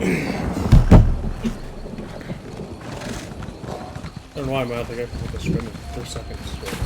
I don't know why I'm out. I think I put the swim for seconds.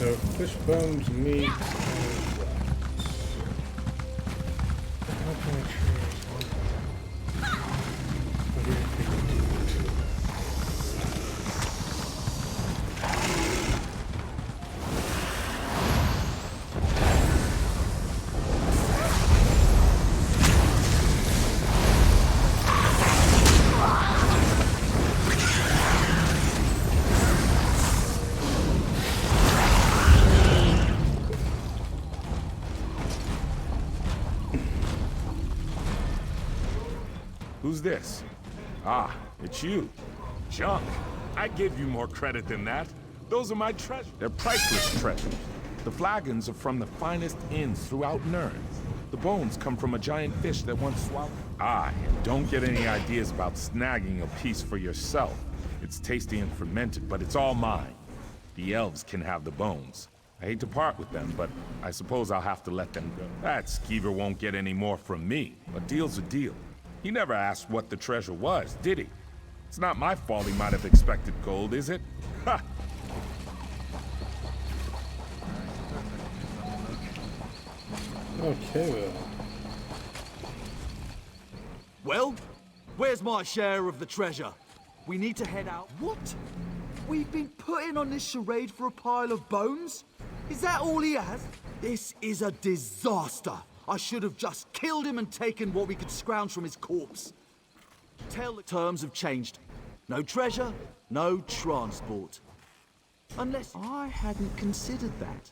So, fish bones, meat, and Who's this? Ah, it's you. Junk. I give you more credit than that. Those are my treasures. They're priceless treasures. The flagons are from the finest inns throughout Nirn. The bones come from a giant fish that once swallowed. Ah, and don't get any ideas about snagging a piece for yourself. It's tasty and fermented, but it's all mine. The elves can have the bones. I hate to part with them, but I suppose I'll have to let them go. That skeever won't get any more from me. A deal's a deal. He never asked what the treasure was, did he? It's not my fault he might have expected gold, is it? Ha! okay, Well, where's my share of the treasure? We need to head out. What? We've been putting on this charade for a pile of bones? Is that all he has? This is a disaster. I should have just killed him and taken what we could scrounge from his corpse. Tell the terms have changed. No treasure, no transport. Unless I hadn't considered that.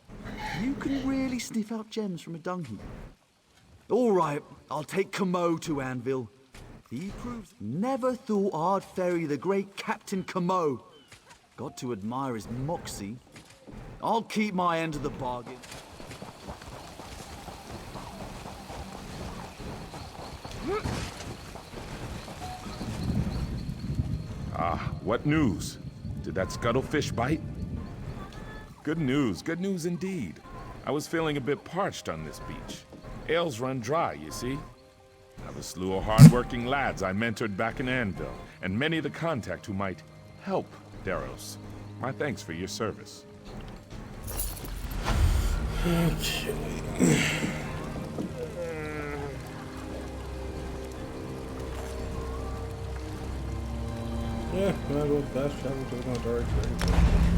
You can really sniff out gems from a dung heap. All right, I'll take Camo to Anvil. He proves never thought I'd ferry the great Captain Camo. Got to admire his moxie. I'll keep my end of the bargain. Ah, what news? Did that scuttlefish bite? Good news indeed. I was feeling a bit parched on this beach. Ales run dry, you see. I have a slew of hard-working lads I mentored back in Anvil, and many the contact who might help Deros. My thanks for your service. okay. Yeah, might as well fast travel to the Montari train.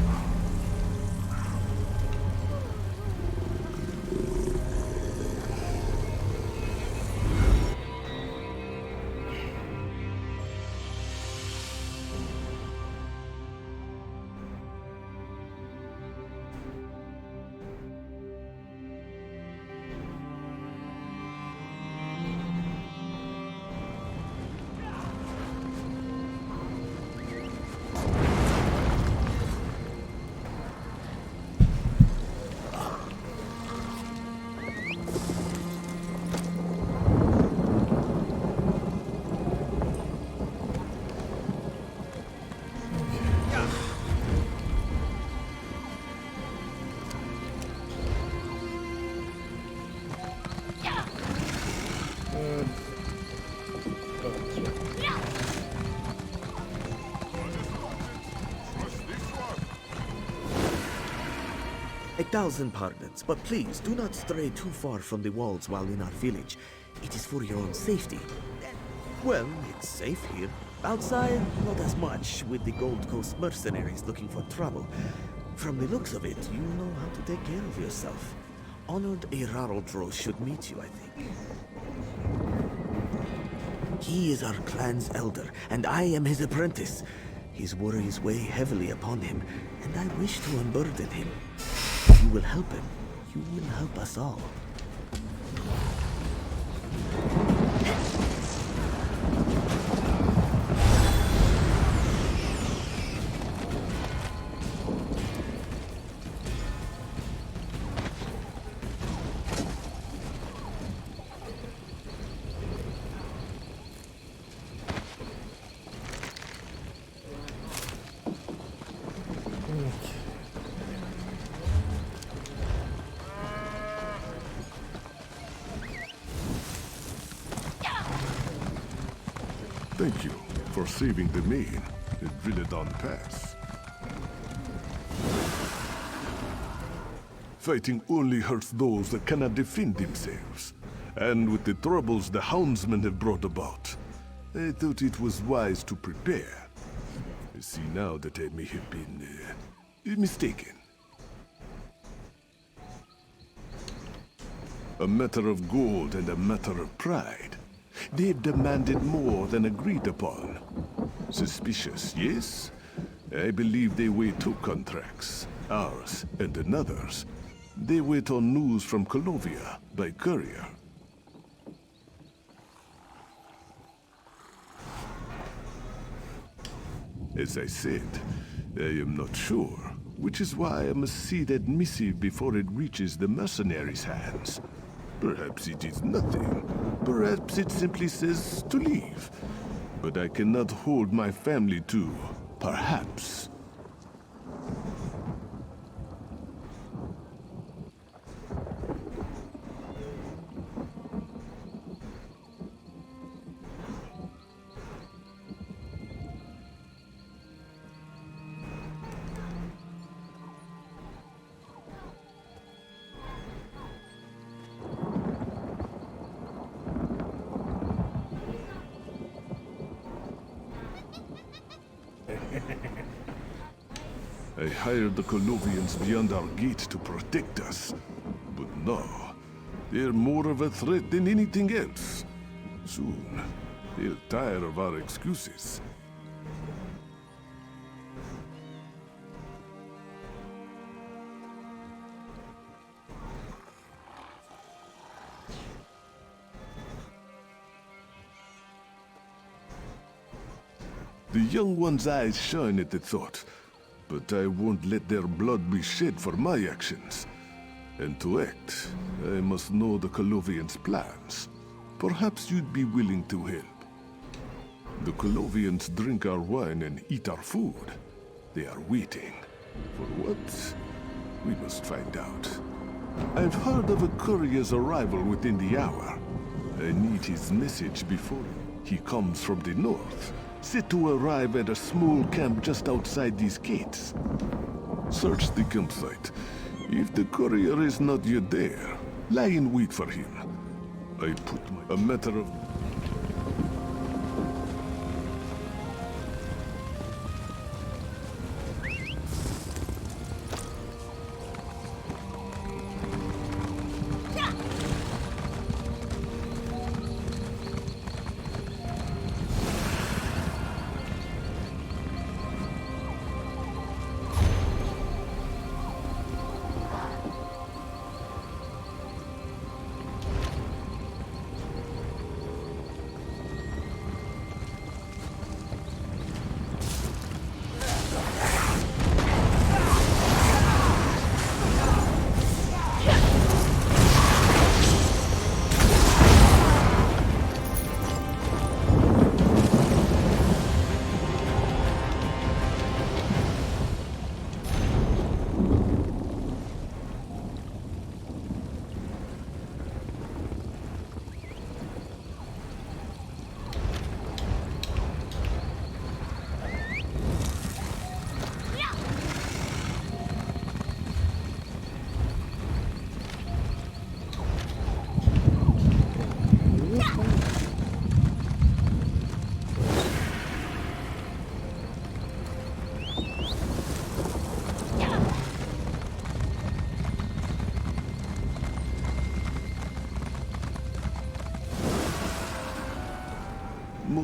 1,000 pardons, but please do not stray too far from the walls while in our village. It is for your own safety. Well, it's safe here. Outside, not as much, with the Gold Coast mercenaries looking for trouble. From the looks of it, you know how to take care of yourself. Honored Erarodros should meet you, I think. He is our clan's elder, and I am his apprentice. His worries weigh heavily upon him, and I wish to unburden him. If you will help him, you will help us all. Thank you for saving the main at Villedon Pass. Fighting only hurts those that cannot defend themselves. And with the troubles the houndsmen have brought about, I thought it was wise to prepare. I see now that I may have been mistaken. A matter of gold and a matter of pride. They've demanded more than agreed upon. Suspicious, yes? I believe they weigh two contracts, ours and another's. They wait on news from Colovia by courier. As I said, I am not sure, which is why I must see that missive before it reaches the mercenaries' hands. Perhaps it is nothing. Perhaps it simply says to leave. But I cannot hold my family to perhaps. I hired the Colovians beyond our gate to protect us. But now, they're more of a threat than anything else. Soon, they'll tire of our excuses. The young one's eyes shine at the thought, but I won't let their blood be shed for my actions. And to act, I must know the Colovians' plans. Perhaps you'd be willing to help. The Colovians drink our wine and eat our food. They are waiting. For what? We must find out. I've heard of a courier's arrival within the hour. I need his message before he comes from the north. Set to arrive at a small camp just outside these gates. Search the campsite. If the courier is not yet there, lie in wait for him. I put a matter of...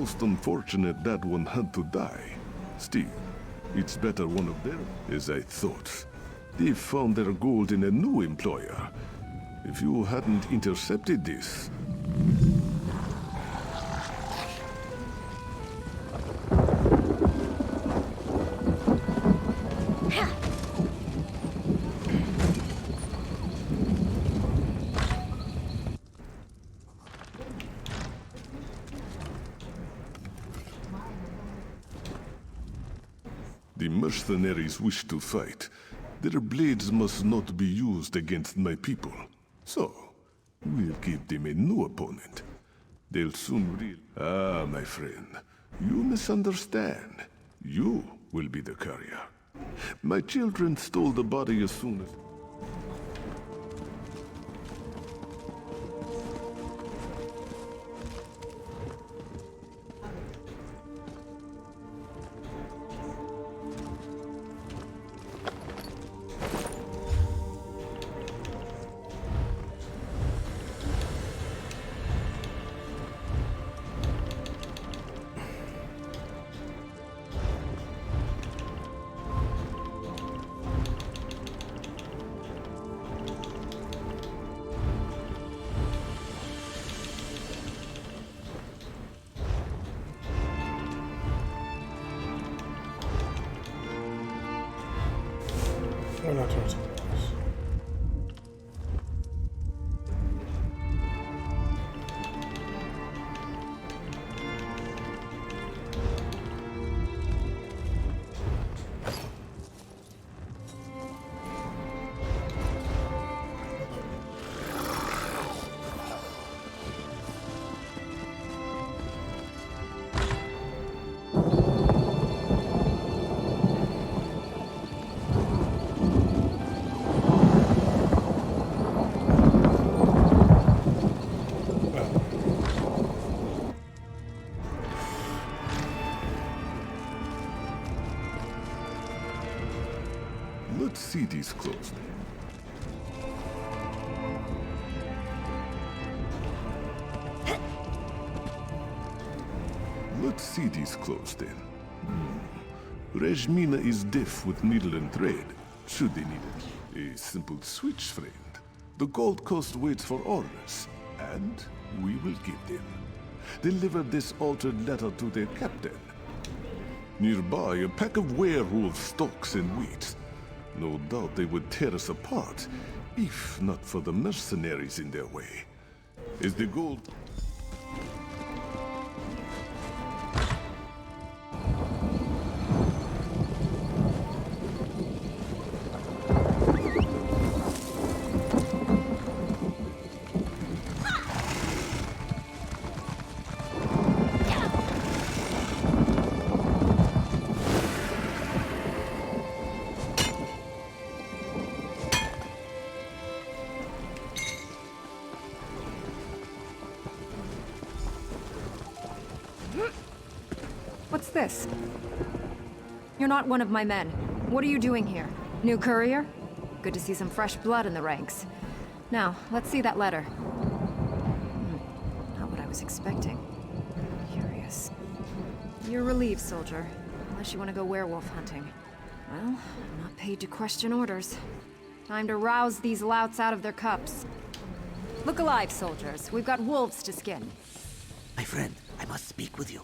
most unfortunate that one had to die. Still, it's better one of them, as I thought. They found their gold in a new employer. If you hadn't intercepted this... The mercenaries wish to fight. Their blades must not be used against my people. So, we'll give them a new opponent. They'll soon Ah, my friend. You misunderstand. You will be the courier. My children stole the body as soon as... Why not try something else? Let's see these closely. Let's see these clothes then. Rejmina is deaf with needle and thread. Should they need it? A simple switch, friend. The Gold Coast waits for orders, and we will give them. Deliver this altered letter to their captain. Nearby, a pack of werewolves stalks and waits. No doubt they would tear us apart, if not for the mercenaries in their way. Is the gold... What's this? You're not one of my men. What are you doing here? New courier? Good to see some fresh blood in the ranks. Now, let's see that letter. Not what I was expecting. Curious. You're relieved, soldier. Unless you want to go werewolf hunting. Well, I'm not paid to question orders. Time to rouse these louts out of their cups. Look alive, soldiers. We've got wolves to skin. My friend, I must speak with you.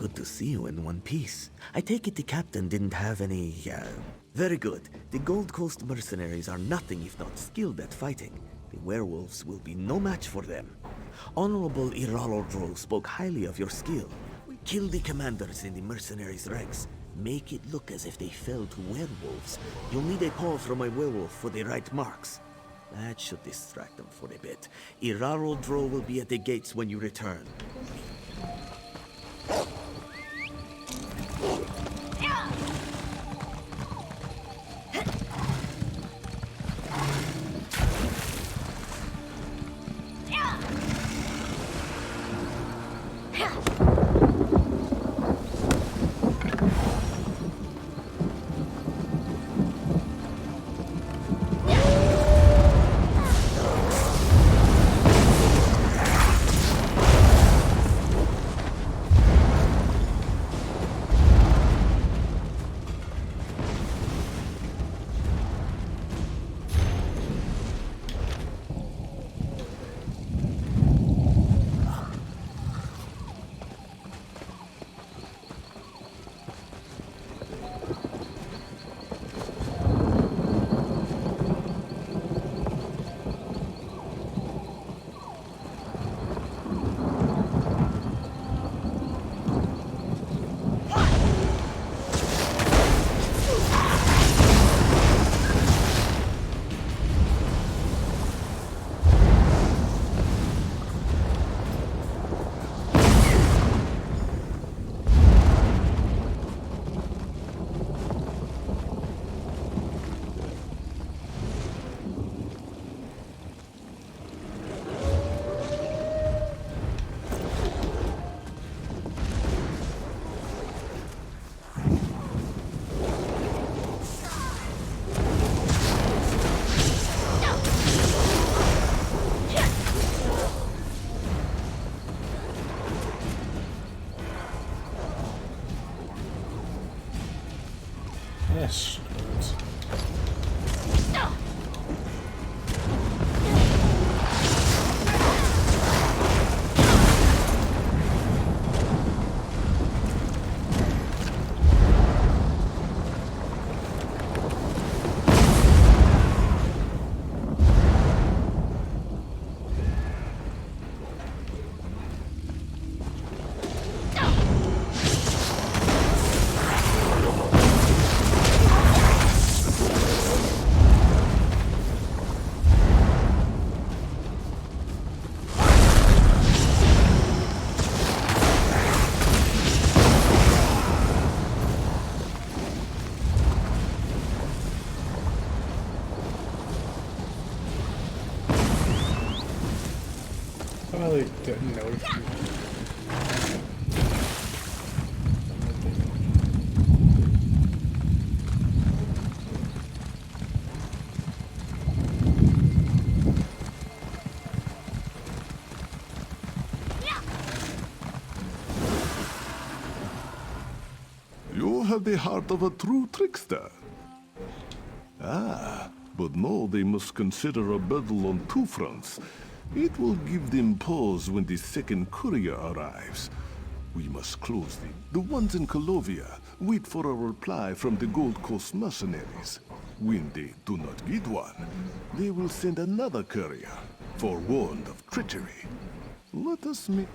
Good to see you in one piece. I take it the captain didn't have any, Very good. The Gold Coast mercenaries are nothing if not skilled at fighting. The werewolves will be no match for them. Honorable Iralodro spoke highly of your skill. Kill the commanders in the mercenaries' ranks. Make it look as if they fell to werewolves. You'll need a call from a werewolf for the right marks. That should distract them for a bit. Iralodro will be at the gates when you return. Yes. Well, it didn't know if you... You have the heart of a true trickster. Ah, but no, they must consider a battle on two fronts. It will give them pause when the second courier arrives. We must close them. The ones in Colovia wait for a reply from the Gold Coast mercenaries. When they do not get one, they will send another courier, forewarned of treachery. Let us meet.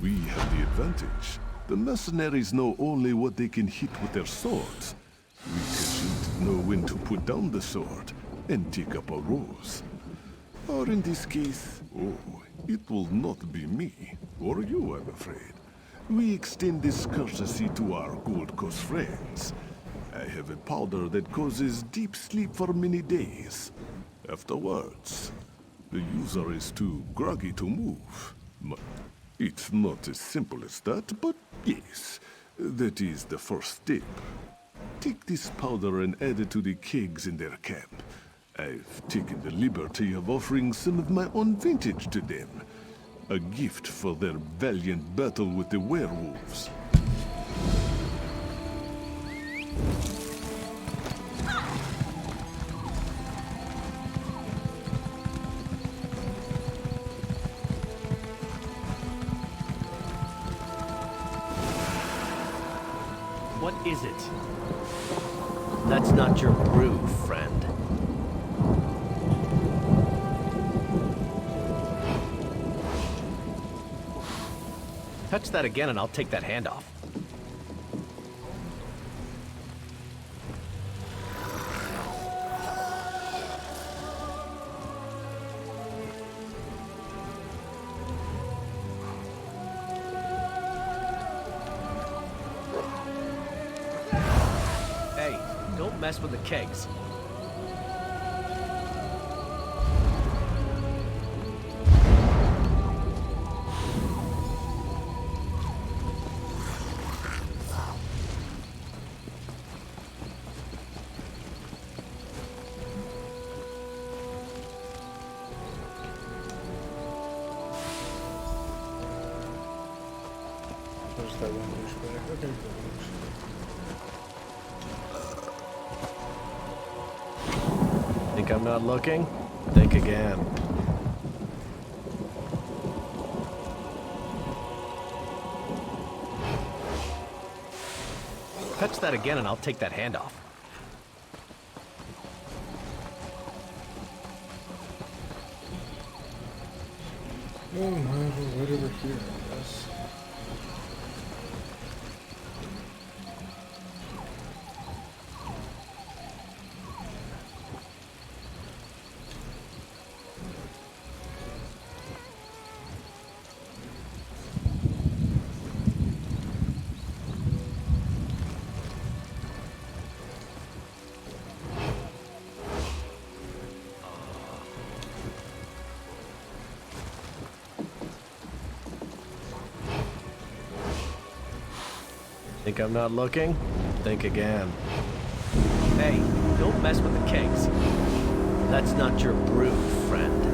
We have the advantage. The mercenaries know only what they can hit with their swords. We peasants know when to put down the sword and take up a rose. Or in this case, oh, it will not be me, or you, I'm afraid. We extend this courtesy to our Gold Coast friends. I have a powder that causes deep sleep for many days. Afterwards, the user is too groggy to move. It's not as simple as that, but yes, that is the first step. Take this powder and add it to the kegs in their camp. I've taken the liberty of offering some of my own vintage to them. A gift for their valiant battle with the werewolves. What is it? That's not your brew, friend. Touch that again and I'll take that hand off. Hey, don't mess with the kegs. There's that one douchebag. Okay, good. Think I'm not looking? Think again. Touch that again and I'll take that hand off. Oh, might as well wait over here, I guess. Think I'm not looking? Think again. Hey, don't mess with the kegs. That's not your brew, friend.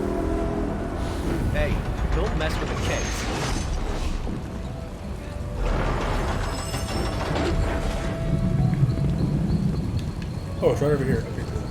Hey, don't mess with the kegs. Oh, it's right over here. Okay, cool.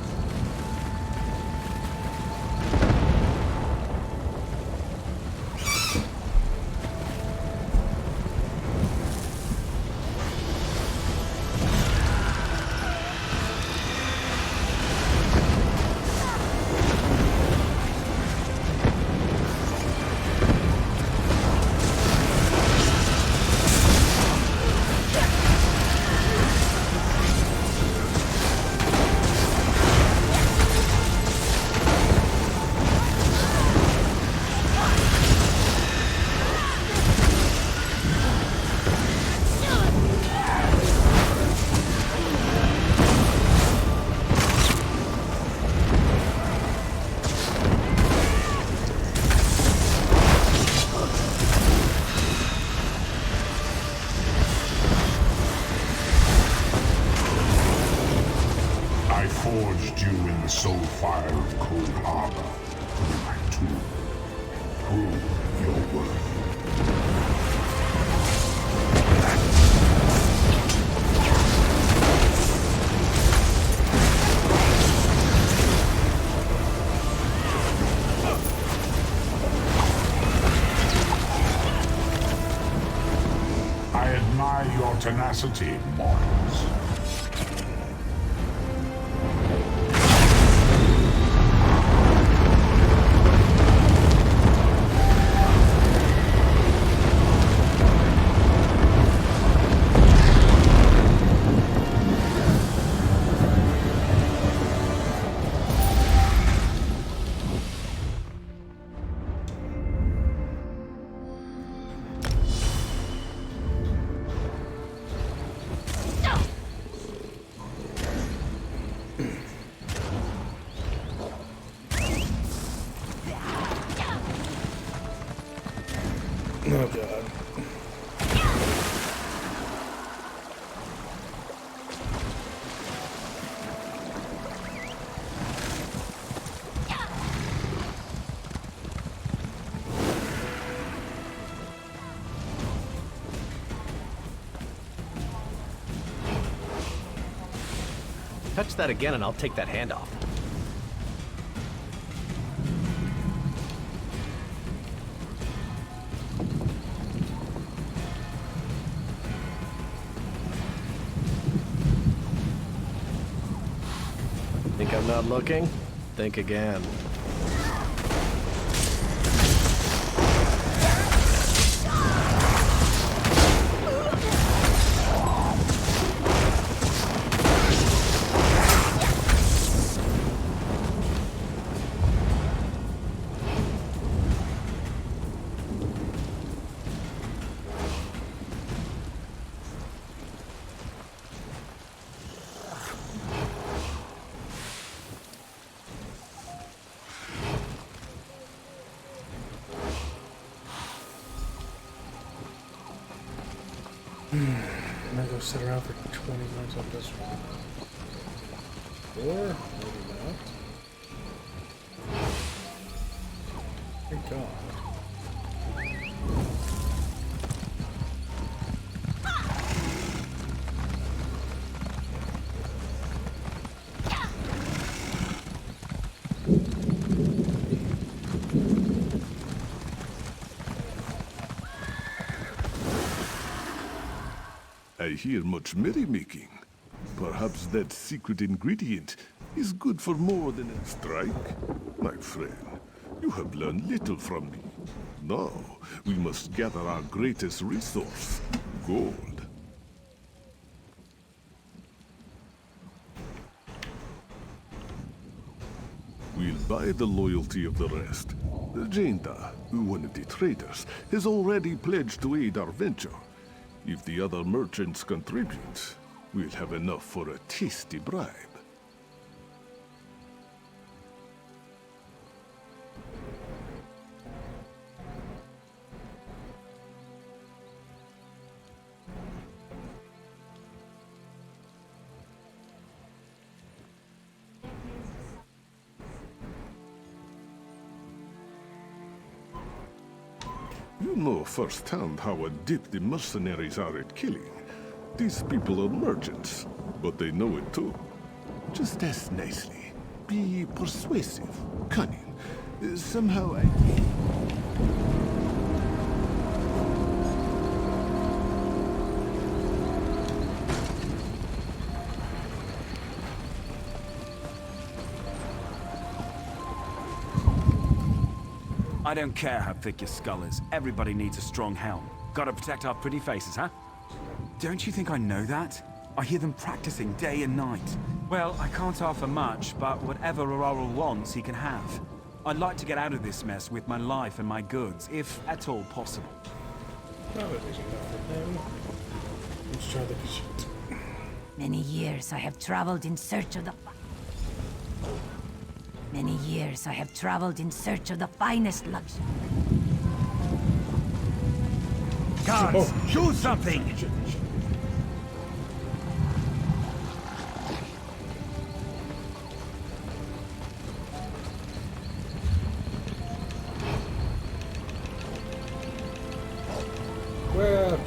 I forged you in the soul fire of Cold Harbor. To prove your worth. I admire your tenacity, mortals. Oh god. Touch that again and I'll take that hand off. Think I'm not looking? Think again. I'm gonna go sit around for 20 minutes on this one. Or maybe not. Thank God. I hear much merrymaking. Perhaps that secret ingredient is good for more than a strike? My friend, you have learned little from me. Now, we must gather our greatest resource, gold. We'll buy the loyalty of the rest. Jaina, one of the traders, has already pledged to aid our venture. If the other merchants contribute, we'll have enough for a tasty bribe. You know firsthand how adept the mercenaries are at killing. These people are merchants, but they know it too. Just ask nicely. Be persuasive, cunning. Somehow I... I don't care how thick your skull is. Everybody needs a strong helm. Gotta protect our pretty faces, huh? Don't you think I know that? I hear them practicing day and night. Well, I can't offer much, but whatever Aurora wants, he can have. I'd like to get out of this mess with my life and my goods, if at all possible. Now that is enough for him. Let's try the pursuit. Many years I have traveled in search of the... Many years I have traveled in search of the finest luxury. Guards, do something! Well...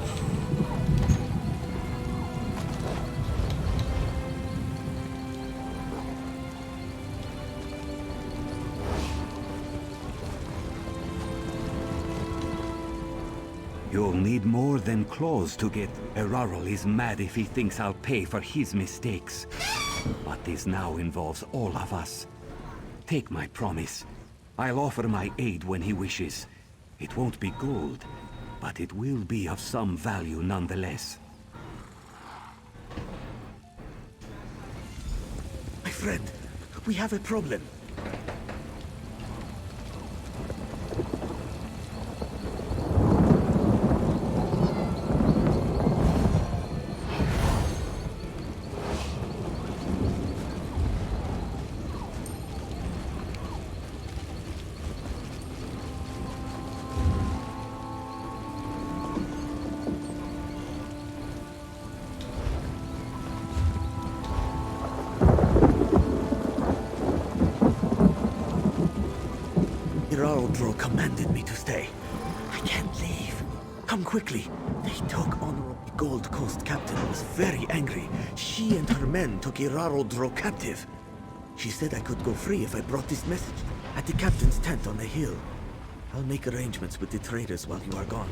You'll need more than claws to get... Erarol is mad if he thinks I'll pay for his mistakes. But this now involves all of us. Take my promise. I'll offer my aid when he wishes. It won't be gold, but it will be of some value nonetheless. My friend, we have a problem. Irarodro commanded me to stay. I can't leave. Come quickly. They took Honorable Gold Coast captain was very angry. She and her men took Irarodro captive. She said I could go free if I brought this message at the captain's tent on the hill. I'll make arrangements with the traders while you are gone.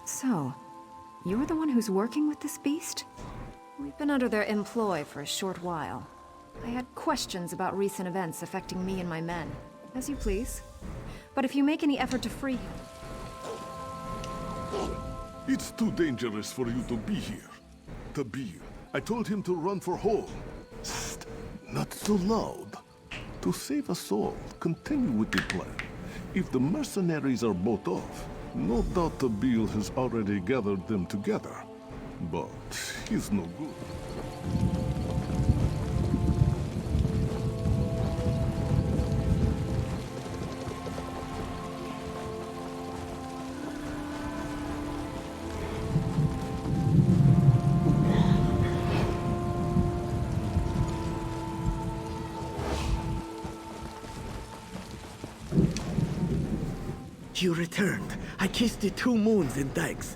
So, you're the one who's working with this beast? We've been under their employ for a short while. I had questions about recent events affecting me and my men. As you please. But if you make any effort to free him... It's too dangerous for you to be here. Tabir, I told him to run for home. Psst, not so loud. To save us all, continue with the plan. If the mercenaries are bought off, no doubt Tabir has already gathered them together. But he's no good. You returned. I kissed the two moons in dikes.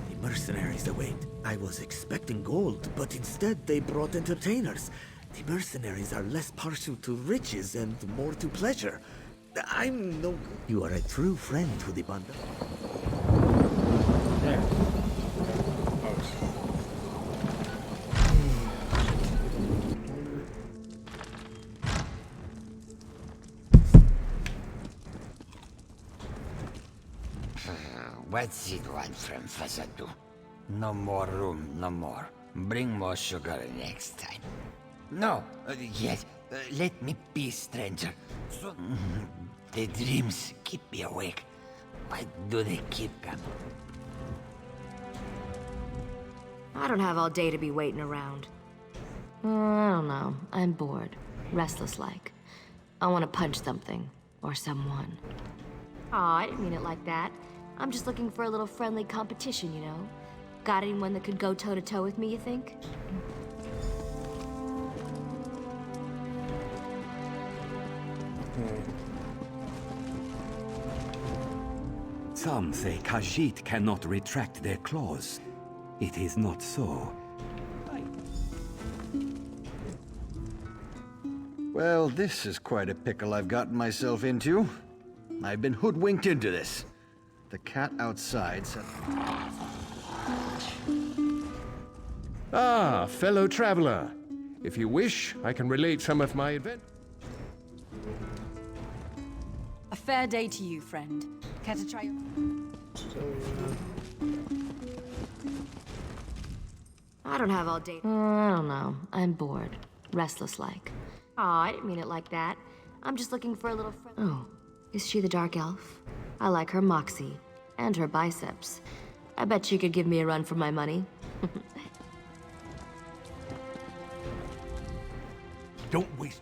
The mercenaries await. I was expecting gold, but instead they brought entertainers. The mercenaries are less partial to riches and more to pleasure. I'm no... You are a true friend to the banda. Yeah. What's it want from Fasadu? No more room, no more. Bring more sugar next time. No, yes, let me be, stranger. So, the dreams keep me awake. Why do they keep coming? I don't have all day to be waiting around. I don't know. I'm bored. Restless-like. I want to punch something. Or someone. Aw, I didn't mean it like that. I'm just looking for a little friendly competition, you know? Got anyone that could go toe-to-toe with me, you think? Some say Khajiit cannot retract their claws. It is not so. Well, this is quite a pickle I've gotten myself into. I've been hoodwinked into this. The cat outside said... Ah, fellow traveler. If you wish, I can relate some of my adventures. A fair day to you, friend. Care to try your... I don't have all day. I don't know. I'm bored. Restless-like. Aw, I didn't mean it like that. I'm just looking for a little friend. Oh, is she the Dark Elf? I like her moxie. And her biceps. I bet she could give me a run for my money. Don't waste...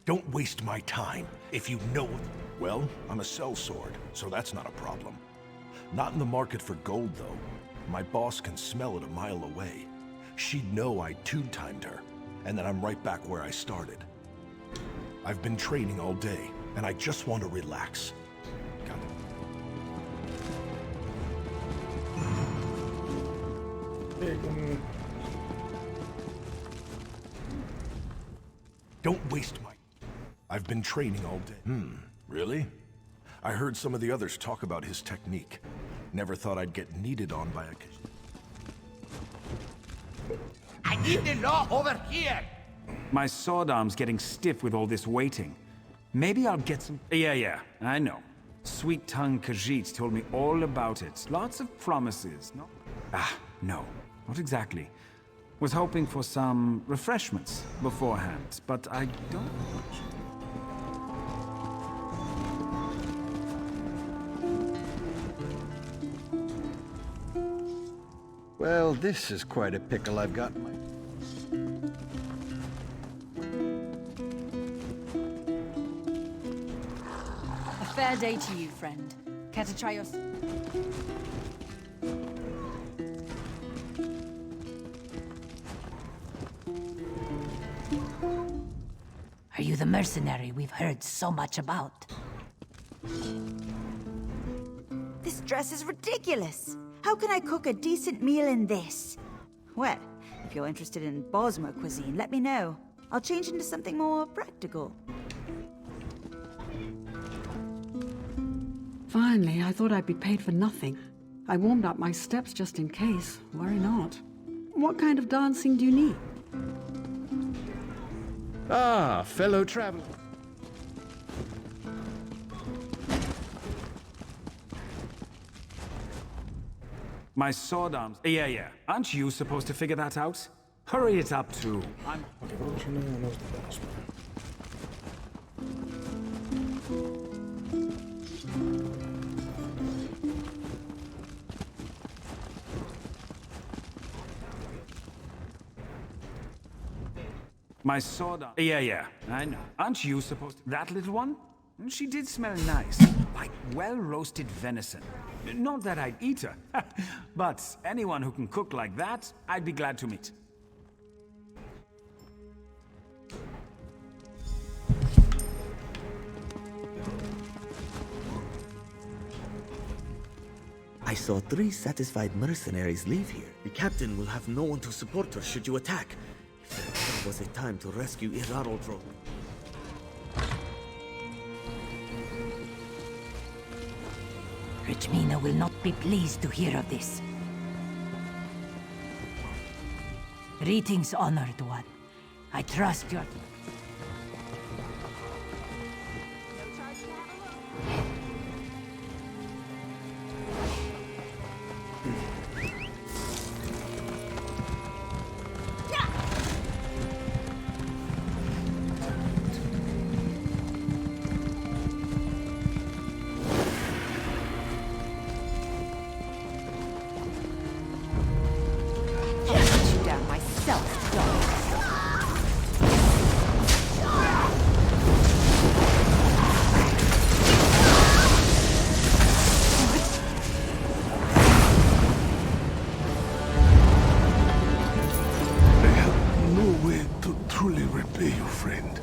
Don't waste my time, if you know... Well, I'm a sellsword, so that's not a problem. Not in the market for gold, though. My boss can smell it a mile away. She'd know I two-timed her, and that I'm right back where I started. I've been training all day, and I just want to relax. Don't waste my... I've been training all day. Really? I heard some of the others talk about his technique. Never thought I'd get needed on by a... I need the law over here! My sword arm's getting stiff with all this waiting. Maybe I'll get some... Yeah, I know. Sweet-tongued Khajiit told me all about it. Lots of promises. No? No. Not exactly. Was hoping for some refreshments beforehand, but I don't... Well, this is quite a pickle I've got my... A fair day to you, friend. Care to try your... Are you the mercenary we've heard so much about? This dress is ridiculous. How can I cook a decent meal in this? Well, if you're interested in Bosmer cuisine, let me know. I'll change into something more practical. Finally, I thought I'd be paid for nothing. I warmed up my steps just in case. Worry not. What kind of dancing do you need? Ah, fellow traveler. My sword arms... Yeah. Aren't you supposed to figure that out? Hurry it up, too. I'm... Okay, what you know knows the boss, My sword arm... Yeah, I know. Aren't you supposed to... That little one? She did smell nice. Like well-roasted venison. Not that I'd eat her, but anyone who can cook like that, I'd be glad to meet. I saw 3 satisfied mercenaries leave here. The captain will have no one to support her should you attack. If there ever was a time to rescue Iraraldro. Richmina will not be pleased to hear of this. Greetings, honored one. I trust your... repay you, friend.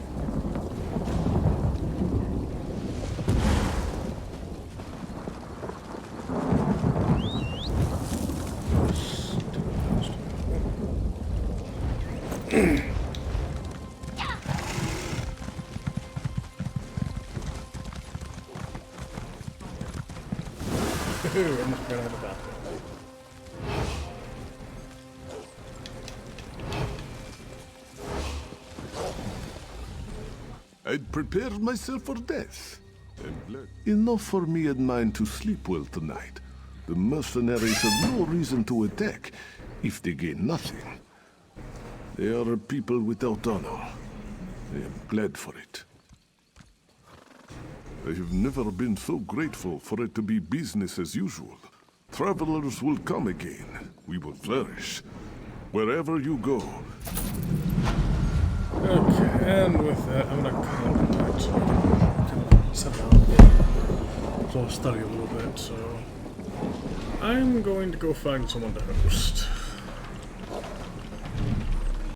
I'm just gonna have a bath. I'd prepared myself for death. Enough for me and mine to sleep well tonight. The mercenaries have no reason to attack if they gain nothing. They are a people without honor. I am glad for it. I have never been so grateful for it to be business as usual. Travelers will come again. We will flourish. Wherever you go. Okay, and with that, I'm gonna kind of back so I can kind of settle down. So I'll study a little bit, so I'm going to go find someone to host.